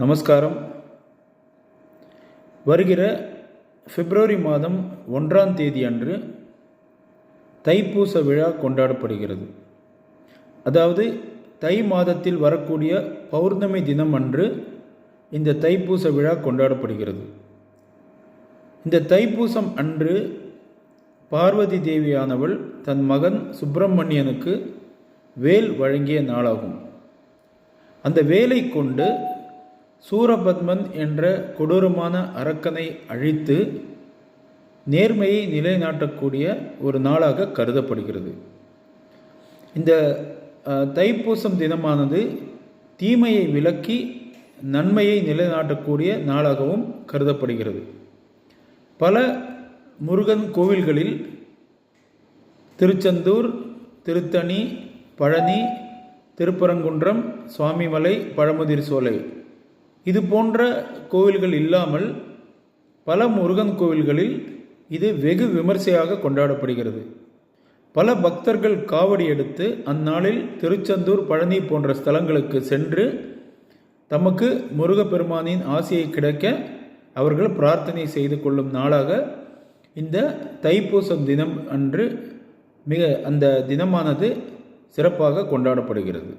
நமஸ்காரம். வருகிற பிப்ரவரி மாதம் 1ஆம் தேதி அன்று தைப்பூச விழா கொண்டாடப்படுகிறது. அதாவது தை மாதத்தில் வரக்கூடிய பௌர்ணமி தினம் அன்று இந்த தைப்பூச விழா கொண்டாடப்படுகிறது. இந்த தைப்பூசம் அன்று பார்வதி தேவியானவள் தன் மகன் சுப்பிரமணியனுக்கு வேல் வழங்கிய நாளாகும். அந்த வேலை கொண்டு சூரபத்மன் என்ற கொடூரமான அரக்கனை அழித்து நேர்மையை நிலைநாட்டக்கூடிய ஒரு நாளாக கருதப்படுகிறது. இந்த தைப்பூசம் தினமானது தீமையை விலக்கி நன்மையை நிலைநாட்டக்கூடிய நாளாகவும் கருதப்படுகிறது. பல முருகன் கோவில்களில் திருச்செந்தூர், திருத்தணி, பழனி, திருப்பரங்குன்றம், சுவாமிமலை, பழமுதிர் சோலை இது போன்ற கோவில்கள் இல்லாமல் பல முருகன் கோவில்களில் இது வெகு விமர்சையாக கொண்டாடப்படுகிறது. பல பக்தர்கள் காவடி எடுத்து அந்நாளில் திருச்செந்தூர், பழனி போன்ற ஸ்தலங்களுக்கு சென்று தமக்கு முருகப்பெருமானின் ஆசையை கிடைக்க அவர்கள் பிரார்த்தனை செய்து கொள்ளும் நாளாக இந்த தைப்பூசம் தினம் அன்று அந்த தினமானது சிறப்பாக கொண்டாடப்படுகிறது.